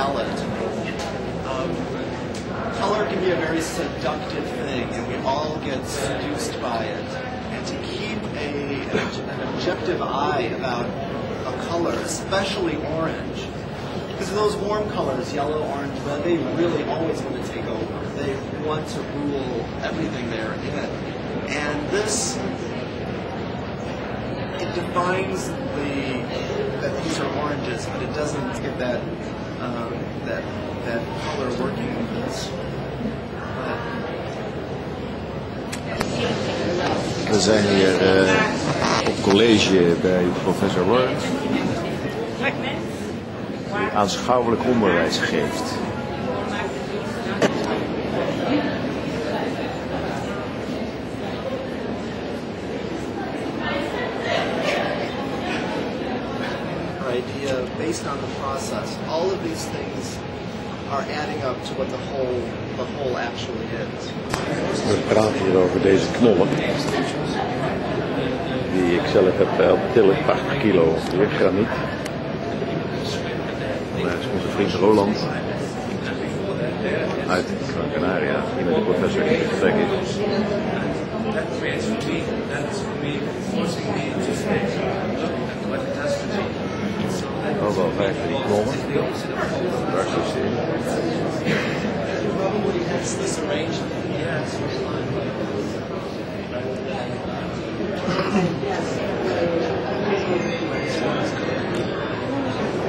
palette. Color can be a very seductive thing, and we all get seduced by it. And to keep an objective eye about a color, especially orange, because those warm colors, yellow, orange, red, they really always want to take over. They want to rule everything they're in. And this, it defines that these are oranges, but it doesn't give that color working with this. We zijn hier op college bij professor Lorentz, die aanschouwelijk onderwijs geeft. Idea based on the process. All of these things are adding up to what the whole actually is. We praten hier over deze knollen, die ik zelf heb tillen, 80 kilo graniet. Dat is onze vriend Roland uit Gran Canaria, die met de professor in gesprek is. Ook wel 15 knollen.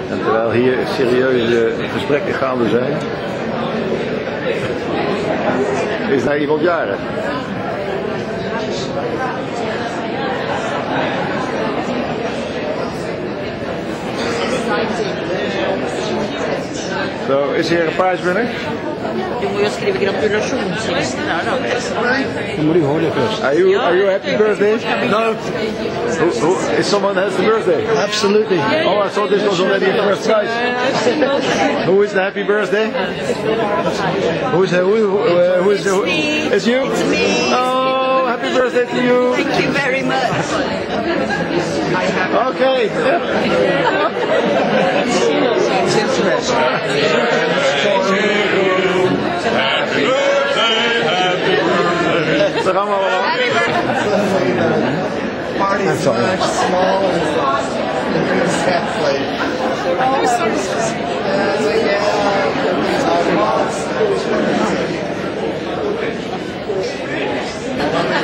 En terwijl hier serieuze gesprekken gaande zijn, is daar iemand jarig. So, is hier een prijswinner? Are you happy birthday? No. Is someone has the birthday? Absolutely. Oh, I thought this was already a first prize. Who is the happy birthday? Who is it's you? It's me. Oh, happy birthday to you. Thank you very much. Okay. It's interesting. Happy birthday. Zeg allemaal wel. Party is much smaller than this half plate.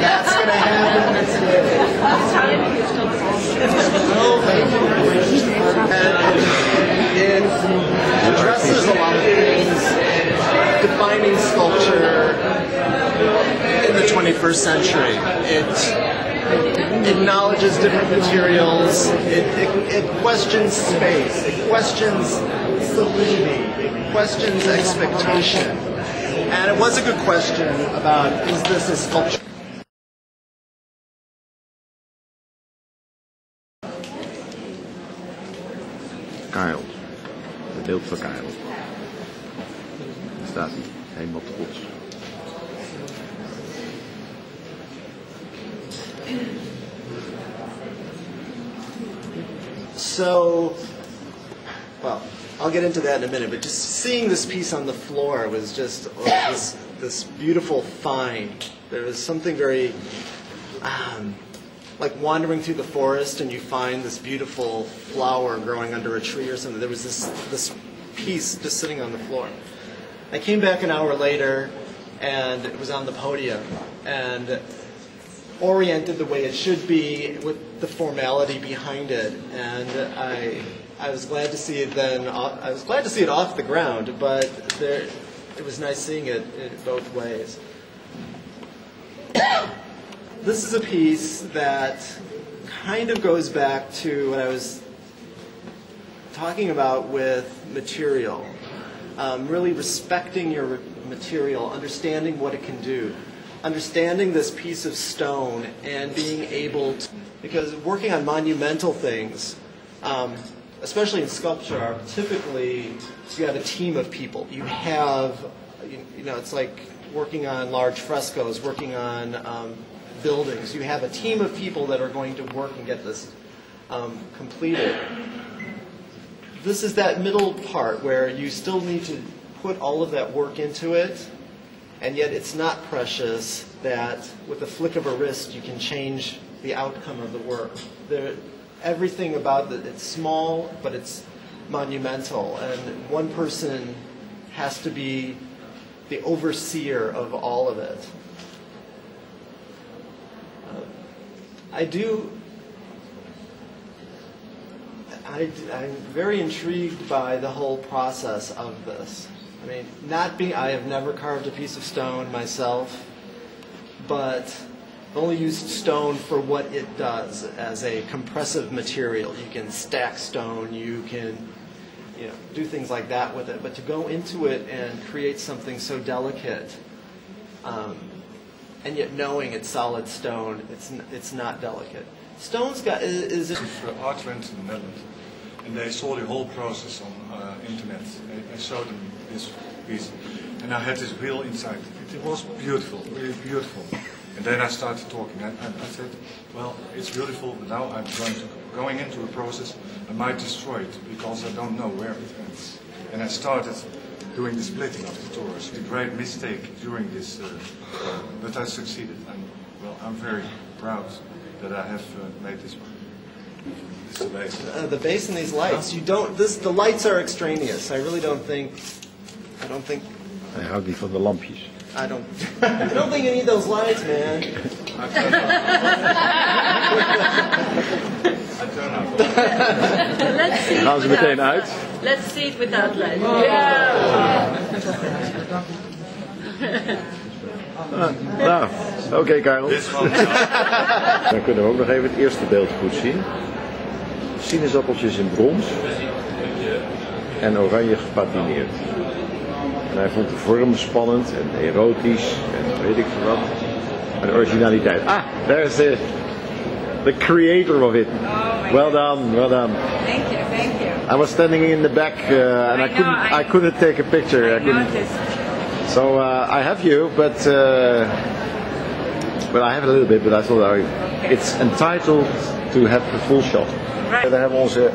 That's going to happen. It addresses a lot of things defining sculpture in the 21st century. It acknowledges different materials, it questions space, it questions solidity, it questions expectation. And it was a good question about, is this a sculpture? Karel. Het beeld van Karel. Daar staat hij, helemaal trots. So, well, I'll get into that in a minute, but just seeing this piece on the floor was just this beautiful find. There was something very, like wandering through the forest and you find this beautiful flower growing under a tree or something. There was this piece just sitting on the floor. I came back an hour later and it was on the podium and oriented the way it should be with the formality behind it, and I was glad to see it then. I was glad to see it off the ground, but it was nice seeing it in both ways. This is a piece that kind of goes back to what I was talking about with material. Really respecting your material, understanding what it can do. Understanding this piece of stone and being able to, because working on monumental things, especially in sculpture, typically you have a team of people. You have, you know, it's like working on large frescoes, working on buildings. You have a team of people that are going to work and get this completed. this is that middle part where you still need to put all of that work into it, and yet it's not precious that with a flick of a wrist you can change the outcome of the work. Everything about it, it's small, but it's monumental, and one person has to be the overseer of all of it. I'm very intrigued by the whole process of this. I mean, I have never carved a piece of stone myself, but I've only used stone for what it does as a compressive material. You can stack stone, you can do things like that with it, but to go into it and create something so delicate, and yet knowing it's solid stone, it's not delicate. Stone's got is art friends in the Netherlands, and they saw the whole process on internet. I showed them this piece, and I had this wheel inside. It was beautiful, really beautiful. And then I started talking. I said, well, it's beautiful, but now I'm going into a process. I might destroy it because I don't know where it ends. And I started doing the splitting of the torus, the great mistake during this, but I succeeded. And well, I'm very proud that I have made this one. This is the base. The base and these lights. You don't. The lights are extraneous. I really don't think. Hij houdt niet van de lampjes. I don't think you need those lights, man. Let's see. Gaan ze meteen uit? Let's see it without lights. Nou, oké, Karel. Dan kunnen we ook nog even het eerste beeld goed zien. Sinaasappeltjes in brons en oranje gepatineerd. En hij vond de vorm spannend en erotisch en weet ik veel wat. En de originaliteit. Ah, there's the creator of it. Well done, well done. Thank you, thank you. I was standing in the back and I couldn't take a picture. I noticed. So I have you, but I have a little bit, but I thought it's entitled to have the full shot. Right. Daar hebben we onze